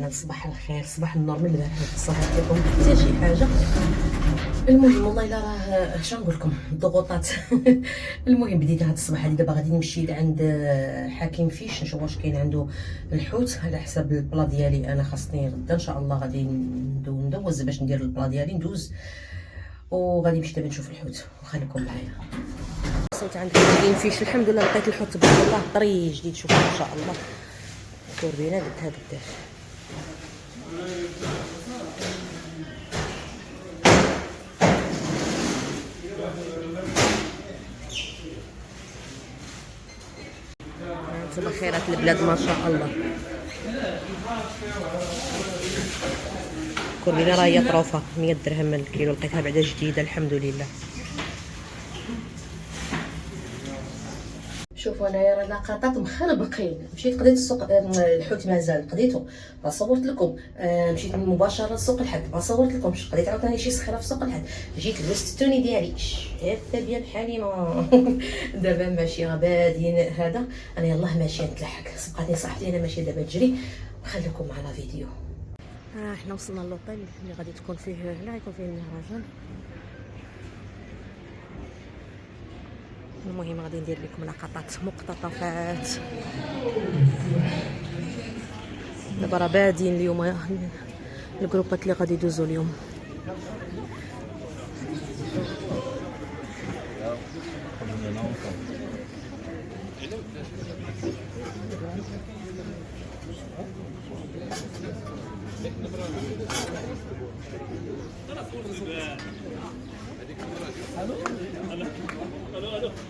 فعلا صباح الخير صباح النور من البارح صباح لكم حتى شي حاجه. المهم والله الا راه اش نقول لكم الضغوطات. المهم بديت هذا الصباح هذه دابا غادي نمشي لعند حكيم فيش نشوف واش كاين عنده الحوت على حساب البلا ديالي. انا خاصني غدا ان شاء الله غادي ندوز باش ندير البلا ديالي ندوز، وغادي نمشي دابا نشوف الحوت وخليكم معايا. وصلت عند حكيم فيش الحمد لله لقيت الحوت تبارك الله طري جديد. شوفوا ما شاء الله كوربينه قدها قداه. هانتوما خيرات البلاد ما شاء الله. كوربينه راه هي طروفه 100 درهم الكيلو، لقيتها بعدا جديده الحمد لله. شوفوا انايا راه لقطات مخربقين. مشيت قضيت السوق الحوت مازال قضيته ما صورت لكم. مشيت مباشره للسوق الحد ما صورت لكمش. قضيت عاوتاني شي صخيره في سوق الحد. جيت لبست التوني ديالي شافه ديال حليمه. دابا ماشيه بادين هذا انا يلاه ماشيه نتلحق. سبقاتني صاحبتي انا ماشيه دابا تجري. خليكم معنا فيديو. حنا وصلنا للوطيل اللي غادي تكون فيه هنا غيكون فيه المهرجان. المهم غادي ندير لكم لقطات مقتطفات. دابا راه بادين اليوم الجروبات اللي غادي يدوزوا اليوم.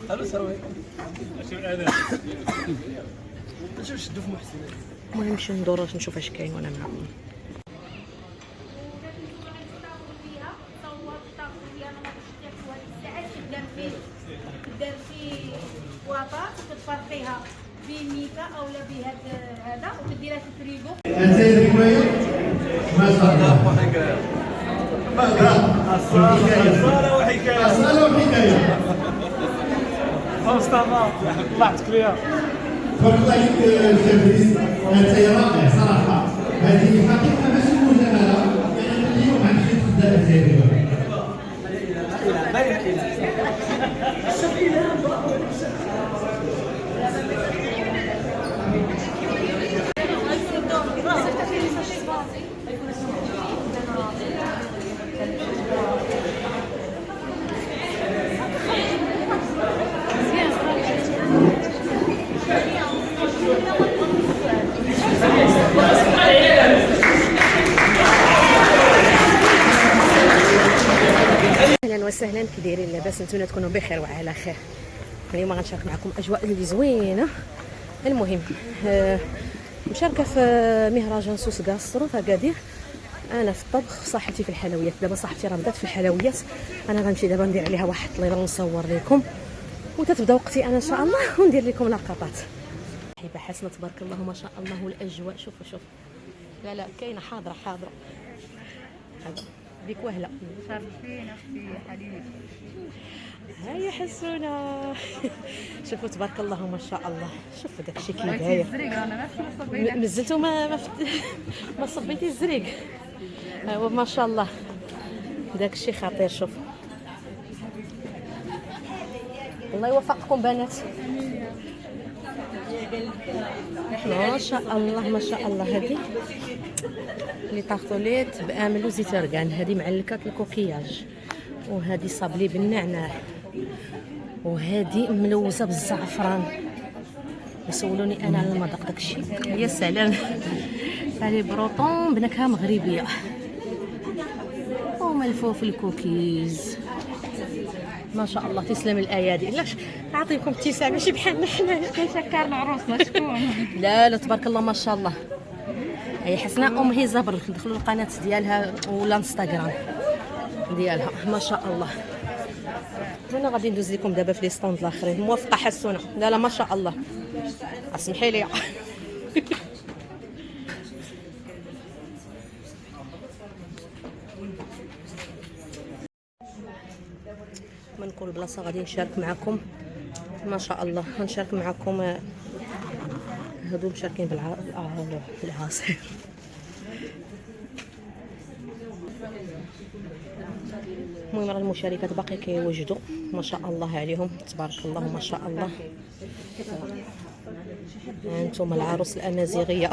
الو سروي نشوف شدو في محسن. المهم نمشي ندور نشوف اش كاين وانا معاكم. دار فيه واطه كتفرقيها بميكا اولا هذا وكديرها في الفريغو. انت الروايه ما شاء الله أصالة وحكاية أصالة وحكاية مصطفى طلعت كليا تبارك الله عليك التدريس. انت رائع صراحه. هذه حقيقه ماشي مجامله، لان اليوم عندي خدام الروايه. اهلا وسهلا كي دايرين لاباس نتمنى تكونوا بخير وعلى خير. اليوم غنشارك معكم اجواء اللي زوينه. المهم مشاركه في مهرجان سوس كاسترو في اكادير. انا في الطبخ صاحبتي في الحلويات. دابا صاحبتي راه بدات في الحلويات، انا غنمشي دابا ندير عليها واحد الطليله ونصور لكم وتتبدا وقتي انا ان شاء الله وندير لكم لقطات. حبه حسنه تبارك الله ما شاء الله. والاجواء شوفوا شوف لا لا كاينه حاضره حاضره. هذا بيك وهله صرفينا في حليب. هيا حسونا. شوفوا تبارك الله ما شاء الله. شوفوا داك الشيء كي داير. نزلتو ما صبيتي الزريق. ما شاء الله داك الشيء خطير. شوف الله يوفقكم بنات ما شاء الله ما شاء الله. هذه لي طارطوليت بامل وزيت ركان. هذه معلكات الكوكياج، وهذه صابلي بالنعناع، وهذه ملوزه بالزعفران. يسولوني انا على المذاق داكشي. يا سلام. هذه بروطون بنكهه مغربيه وملفوف الكوكيز ما شاء الله. تسلم الايادي. علاش نعطيكم ابتسامه ماشي بحالنا حنايا كنشكر العروسه شكون؟ لا لا تبارك الله ما شاء الله. هي حسناء هي زبر. دخلوا القناه ديالها ولا انستغرام ديالها ما شاء الله. انا غادي ندوز لكم دابا في لي ستوند الاخرين. موافقه حسونه؟ لا لا ما شاء الله. اسمحي لي. من كل بلاصه غادي نشارك معكم ما شاء الله. غنشارك معكم هادو مشاركين بالعصير. المهم راه المشاركات باقي كيوجدوا، ما شاء الله عليهم تبارك الله ما شاء الله. انتم العروس الامازيغيه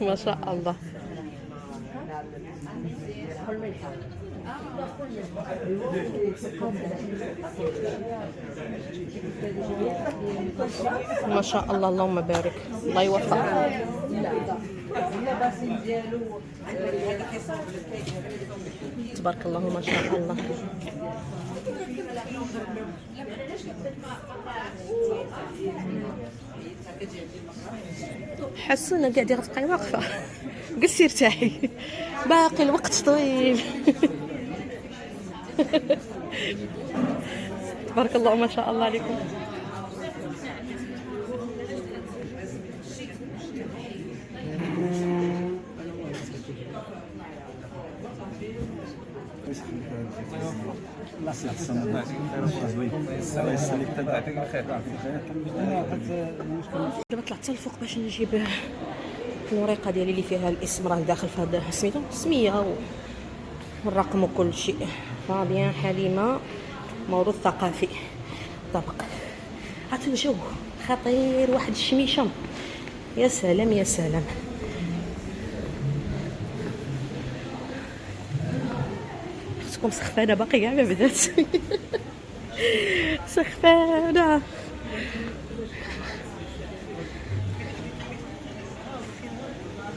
ما شاء الله. ما شاء الله اللهم بارك، الله يوفق. تبارك الله ما شاء الله. حسونا قاعدة غتبقاي واقفة جلسي ارتاحي باقي الوقت طويل. تبارك الله ما شاء الله عليكم. دابا طلعت حتى الفوق باش نجيب الورقه ديالي اللي فيها الاسم، راه داخل في هذا سميتو السميه والرقم وكل شيء. فابيان حليمه موروث ثقافي. طبق عطيو الجو خطير، واحد الشميشه يا سلام يا سلام. اختكم سخفانه باقي كاع ما بدات. سخفانه.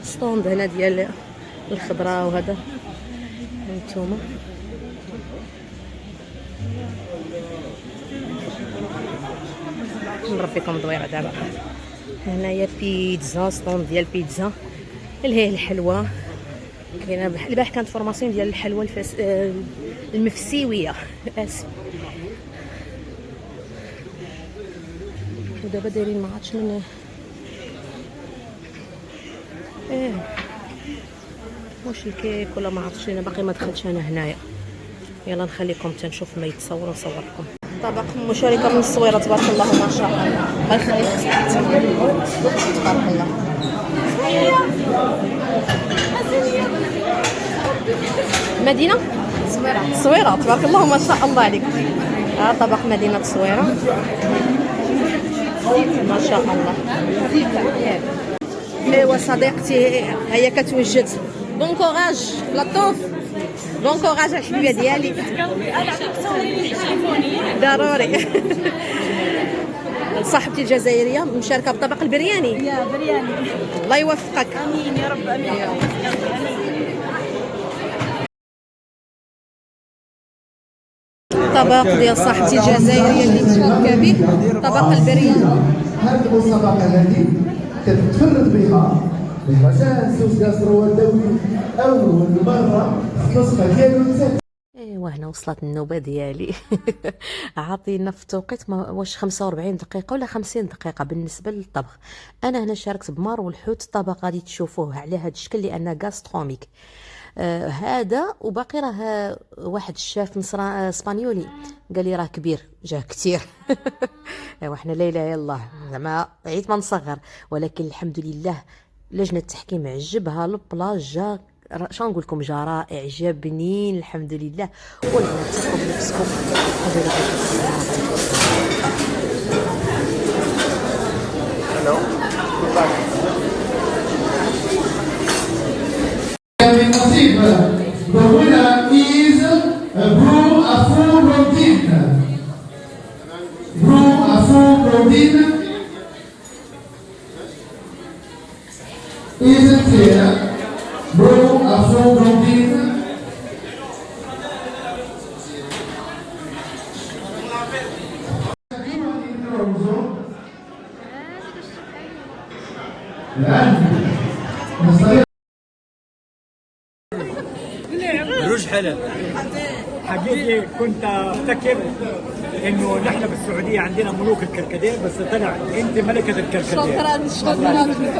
ستوند هنا ديال الخضره وهذا هانتوما. نربيكم دويره دابا. هنايا بيتزا، ستوند ديال بيتزا. اللي هي الحلوى كاينه البارح كانت فورماسيون ديال الحلوى المفسيويه اسف. ودابا دايرين ما عرفتش من واش الكيك ولا ما عرفتش، انا باقي ما دخلتش انا هنايا. يلا نخليكم تنشوف ما يتصور ونصوركم. طبق مشاركه من الصويره تبارك الله ما شاء الله. الله يخليك تبارك الله. مدينه الصويره تبارك الله ما شاء الله عليك. طبق مدينه الصويره ما شاء الله. ايوا صديقتي هيا كتوجد. بون كوراج لطوف، بون كوراج الحبيبه ديالي. ضروري. صاحبتي الجزائريه مشاركه بطبق البرياني. يا برياني الله يوفقك. امين يا رب امين. طبق ديال صاحبتي الجزائريه اللي مشاركه به طبق البرياني. هذه المسابقه هذه كتفرد بها مهرجان سوس كاسترو الدولي اول مره في النسخه ديالو. ايوا هنا وصلت النوبه ديالي. عاطينا في التوقيت واش 45 دقيقه ولا 50 دقيقه بالنسبه للطبخ. انا هنا شاركت بمار والحوت. الطبق غادي تشوفوه على هذا الشكل لانه غاستروميك. هذا وباقي راه واحد الشاف نصراني اسبانيولي قال لي راه كبير جاه كثير. ايوا حنا لا اله الا الله زعما عيت ما نصغر، ولكن الحمد لله لجنه التحكيم عجبها البلا جا شنو نقول لكم جا رائع جا بنين الحمد لله. ولا تثقوا بنفسكم. النصيب the winner is Bru Afu Rodin. Bru Afu Rodin is here. Bru Afu Rodin. روج حلال. حقيقي كنت افتكر انه نحن في السعوديه عندنا ملوك الكركديه، بس طلع انت ملكه الكركديه. شكرا.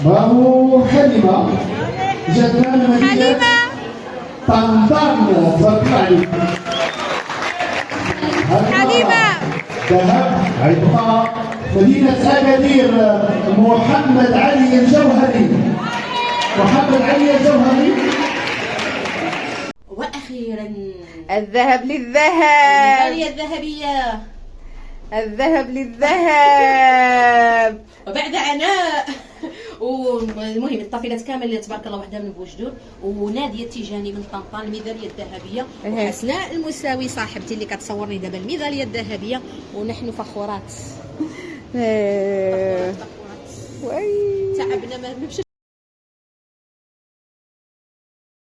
برافو حليمة، جاتنا من مدينة طنطان، تبارك الله عليك. حليمة ذهب عيبقى مدينة أكادير، محمد علي الجوهري. محمد علي الجوهري. واخيرا الذهب للذهب، الميداليه الذهبيه، الذهب للذهب. وبعد عناء. والمهم الطفلات كامل تبارك الله وحده من بوجدور، وناديه التيجاني من طنطا الميداليه الذهبيه، وحسناء المساوي صاحبتي اللي كتصورني دابا الميداليه الذهبيه، ونحن فخورات. وي تعبنا ما نمشي